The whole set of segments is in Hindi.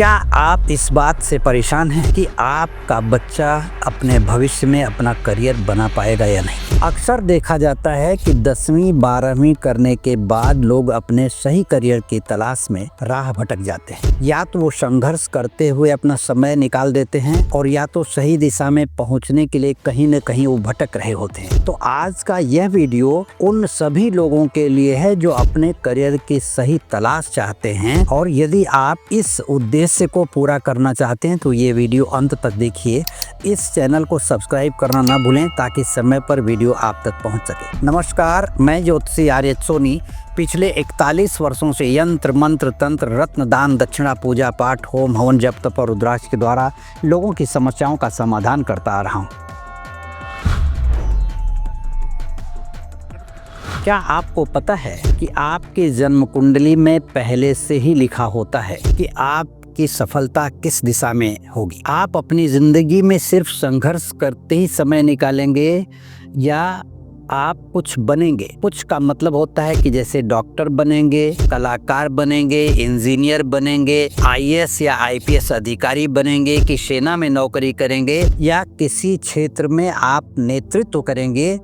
क्या आप इस बात से परेशान हैं कि आपका बच्चा अपने भविष्य में अपना करियर बना पाएगा या नहीं? अक्सर देखा जाता है कि 10वीं 12वीं करने के बाद लोग अपने सही करियर की तलाश में राह भटक जाते हैं। या तो वो संघर्ष करते हुए अपना समय निकाल देते हैं और या तो सही दिशा में पहुंचने के लिए कहीं न कहीं वो भटक रहे होते हैं। तो आज का यह वीडियो उन सभी लोगों के लिए है जो अपने करियर की सही तलाश चाहते हैं, और यदि आप इस उद्देश्य को पूरा करना चाहते हैं तो ये वीडियो अंत तक देखिए। इस चैनल को सब्सक्राइब करना ना भूलें ताकि समय पर वीडियो आप तक पहुंच सके। नमस्कार, मैं ज्योतिषी आर्य सोनी पिछले 41 वर्षों से यंत्र मंत्र तंत्र रत्न दान दक्षिणा पूजा पाठ होम हवन जप तप और रुद्राक्ष के द्वारा लोगों की समस्याओं का समाधान करता आ रहा हूँ। क्या आपको पता है कि आपके जन्म कुंडली में पहले से ही लिखा होता है कि आपकी सफलता किस दिशा में होगी? आप अपनी जिंदगी में सिर्फ संघर्ष करते ही समय निकालेंगे या आप कुछ बनेंगे? कुछ का मतलब होता है कि जैसे डॉक्टर बनेंगे, कलाकार बनेंगे, इंजीनियर बनेंगे, आईएएस या आईपीएस अधिकारी बनेंगे, कि सेना में नौकरी करेंगे या किसी क्षेत्र में आप नेतृत्व करेंगे।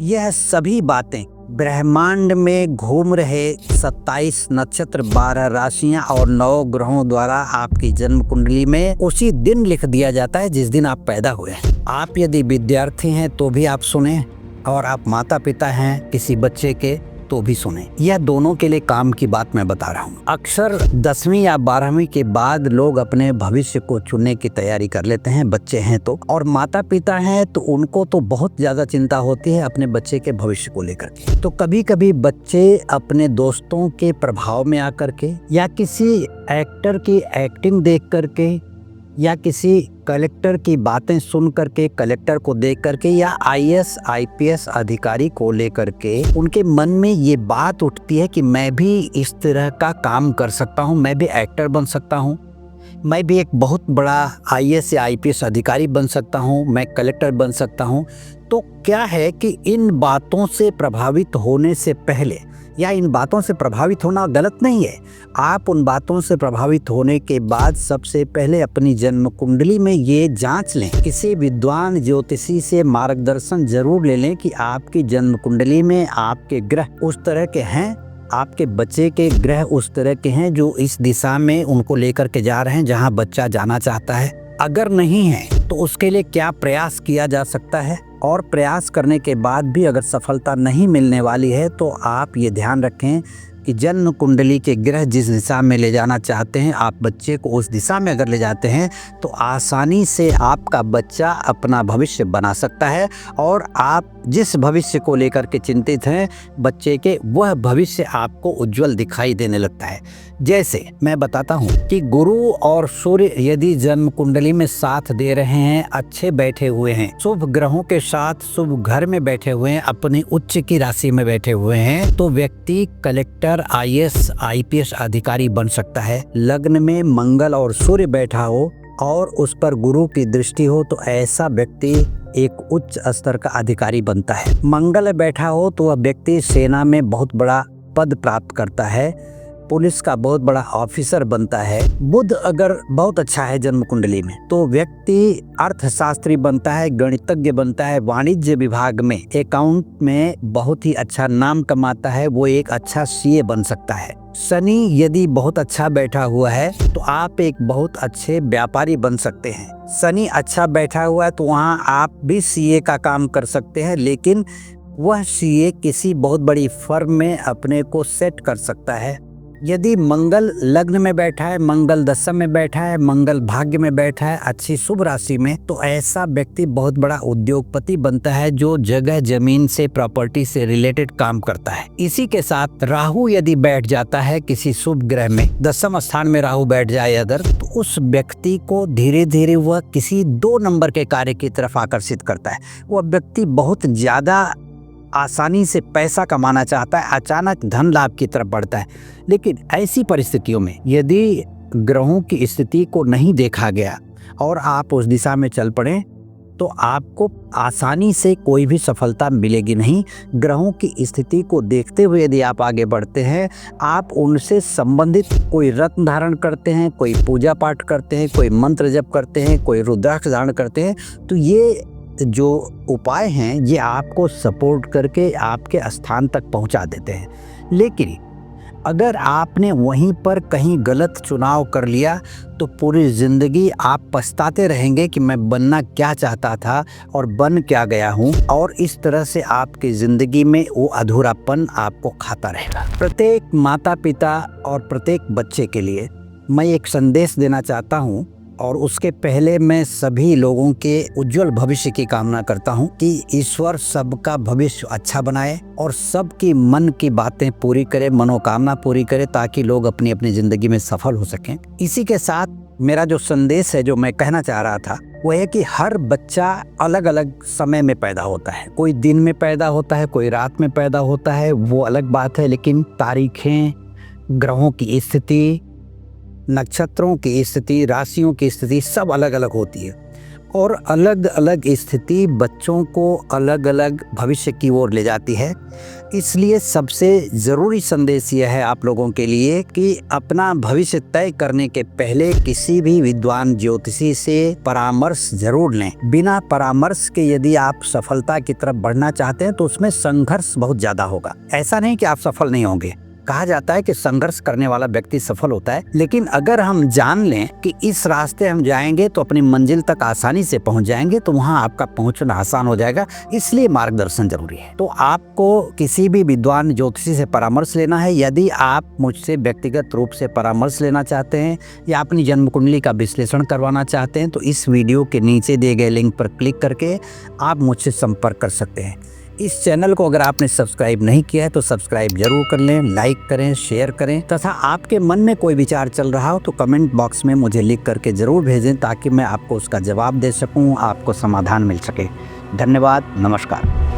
यह सभी बातें ब्रह्मांड में घूम रहे 27 नक्षत्र, 12 राशियां और 9 ग्रहों द्वारा आपकी जन्म कुंडली में उसी दिन लिख दिया जाता है जिस दिन आप पैदा हुए हैं। आप यदि विद्यार्थी हैं तो भी आप सुने, और आप माता पिता हैं किसी बच्चे के तो भी सुने। यह दोनों के लिए काम की बात मैं बता रहा हूँ। अक्सर 10वीं या 12वीं के बाद लोग अपने भविष्य को चुनने की तैयारी कर लेते हैं, बच्चे हैं तो, और माता पिता हैं तो उनको तो बहुत ज्यादा चिंता होती है अपने बच्चे के भविष्य को लेकर के। तो कभी कभी बच्चे अपने दोस्तों के प्रभाव में आकर के या किसी एक्टर की एक्टिंग देख करके या किसी कलेक्टर की बातें सुन करके, कलेक्टर को देख करके या आईएएस आईपीएस अधिकारी को लेकर के उनके मन में ये बात उठती है कि मैं भी इस तरह का काम कर सकता हूँ, मैं भी एक्टर बन सकता हूँ, मैं भी एक बहुत बड़ा आईएएस या आईपीएस अधिकारी बन सकता हूँ, मैं कलेक्टर बन सकता हूँ। तो क्या है कि इन बातों से प्रभावित होने से पहले, या इन बातों से प्रभावित होना गलत नहीं है, आप उन बातों से प्रभावित होने के बाद सबसे पहले अपनी जन्म कुंडली में ये जांच लें, किसी विद्वान ज्योतिषी से मार्गदर्शन जरूर ले लें कि आपकी जन्म कुंडली में आपके ग्रह उस तरह के हैं, आपके बच्चे के ग्रह उस तरह के हैं जो इस दिशा में उनको लेकर के जा रहे हैं जहां बच्चा जाना चाहता है। अगर नहीं है तो उसके लिए क्या प्रयास किया जा सकता है, और प्रयास करने के बाद भी अगर सफलता नहीं मिलने वाली है तो आप ये ध्यान रखें कि जन्म कुंडली के ग्रह जिस दिशा में ले जाना चाहते हैं, आप बच्चे को उस दिशा में अगर ले जाते हैं तो आसानी से आपका बच्चा अपना भविष्य बना सकता है, और आप जिस भविष्य को लेकर के चिंतित हैं बच्चे के, वह भविष्य आपको उज्जवल दिखाई देने लगता है। जैसे मैं बताता हूँ कि गुरु और सूर्य यदि जन्म कुंडली में साथ दे रहे हैं, अच्छे बैठे हुए हैं, शुभ ग्रहों के साथ शुभ घर में बैठे हुए हैं, अपनी उच्च की राशि में बैठे हुए हैं, तो व्यक्ति कलेक्टर आईएएस आईपीएस अधिकारी बन सकता है। लग्न में मंगल और सूर्य बैठा हो और उस पर गुरु की दृष्टि हो तो ऐसा व्यक्ति एक उच्च स्तर का अधिकारी बनता है। मंगल बैठा हो तो वह व्यक्ति सेना में बहुत बड़ा पद प्राप्त करता है, पुलिस का बहुत बड़ा ऑफिसर बनता है। बुध अगर बहुत अच्छा है जन्म कुंडली में तो व्यक्ति अर्थशास्त्री बनता है, गणितज्ञ बनता है, वाणिज्य विभाग में अकाउंट में बहुत ही अच्छा नाम कमाता है, वो एक अच्छा सीए बन सकता है। शनि यदि बहुत अच्छा बैठा हुआ है तो आप एक बहुत अच्छे व्यापारी बन सकते हैं। शनि अच्छा बैठा हुआ है तो वहाँ आप भी सीए का काम कर सकते हैं, लेकिन वह सीए किसी बहुत बड़ी फर्म में अपने को सेट कर सकता है। यदि मंगल लग्न में बैठा है, मंगल दशम में बैठा है, मंगल भाग्य में बैठा है अच्छी शुभ राशि में, तो ऐसा व्यक्ति बहुत बड़ा उद्योगपति बनता है जो जगह जमीन से प्रॉपर्टी से रिलेटेड काम करता है। इसी के साथ राहु यदि बैठ जाता है किसी शुभ ग्रह में, दशम स्थान में राहु बैठ जाए अगर, तो उस व्यक्ति को धीरे धीरे वह किसी 2 नंबर के कार्य की तरफ आकर्षित करता है। वह व्यक्ति बहुत ज्यादा आसानी से पैसा कमाना चाहता है, अचानक धन लाभ की तरफ बढ़ता है। लेकिन ऐसी परिस्थितियों में यदि ग्रहों की स्थिति को नहीं देखा गया और आप उस दिशा में चल पड़े तो आपको आसानी से कोई भी सफलता मिलेगी नहीं। ग्रहों की स्थिति को देखते हुए यदि आप आगे बढ़ते हैं, आप उनसे संबंधित कोई रत्न धारण करते हैं, कोई पूजा पाठ करते हैं, कोई मंत्र जप करते हैं, कोई रुद्राक्ष धारण करते हैं, तो ये जो उपाय हैं ये आपको सपोर्ट करके आपके स्थान तक पहुंचा देते हैं। लेकिन अगर आपने वहीं पर कहीं गलत चुनाव कर लिया तो पूरी ज़िंदगी आप पछताते रहेंगे कि मैं बनना क्या चाहता था और बन क्या गया हूँ, और इस तरह से आपकी ज़िंदगी में वो अधूरापन आपको खाता रहेगा। प्रत्येक माता पिता और प्रत्येक बच्चे के लिए मैं एक संदेश देना चाहता हूँ, और उसके पहले मैं सभी लोगों के उज्जवल भविष्य की कामना करता हूं कि ईश्वर सबका भविष्य अच्छा बनाए और सबकी मन की बातें पूरी करे, मनोकामना पूरी करे, ताकि लोग अपनी अपनी ज़िंदगी में सफल हो सकें। इसी के साथ मेरा जो संदेश है, जो मैं कहना चाह रहा था, वो है कि हर बच्चा अलग अलग समय में पैदा होता है। कोई दिन में पैदा होता है, कोई रात में पैदा होता है, वो अलग बात है। लेकिन तारीखें, ग्रहों की स्थिति, नक्षत्रों की स्थिति, राशियों की स्थिति सब अलग अलग होती है, और अलग अलग स्थिति बच्चों को अलग अलग भविष्य की ओर ले जाती है। इसलिए सबसे ज़रूरी संदेश यह है आप लोगों के लिए कि अपना भविष्य तय करने के पहले किसी भी विद्वान ज्योतिषी से परामर्श जरूर लें। बिना परामर्श के यदि आप सफलता की तरफ बढ़ना चाहते हैं तो उसमें संघर्ष बहुत ज़्यादा होगा। ऐसा नहीं कि आप सफल नहीं होंगे। कहा जाता है कि संघर्ष करने वाला व्यक्ति सफल होता है, लेकिन अगर हम जान लें कि इस रास्ते हम जाएंगे तो अपनी मंजिल तक आसानी से पहुंच जाएंगे, तो वहां आपका पहुंचना आसान हो जाएगा। इसलिए मार्गदर्शन जरूरी है। तो आपको किसी भी विद्वान ज्योतिषी से परामर्श लेना है। यदि आप मुझसे व्यक्तिगत रूप से परामर्श लेना चाहते हैं या अपनी जन्म कुंडली का विश्लेषण करवाना चाहते हैं, तो इस वीडियो के नीचे दिए गए लिंक पर क्लिक करके आप मुझसे संपर्क कर सकते हैं। इस चैनल को अगर आपने सब्सक्राइब नहीं किया है तो सब्सक्राइब जरूर कर लें, लाइक करें, शेयर करें, तथा आपके मन में कोई विचार चल रहा हो तो कमेंट बॉक्स में मुझे लिख करके ज़रूर भेजें, ताकि मैं आपको उसका जवाब दे सकूं, आपको समाधान मिल सके। धन्यवाद, नमस्कार।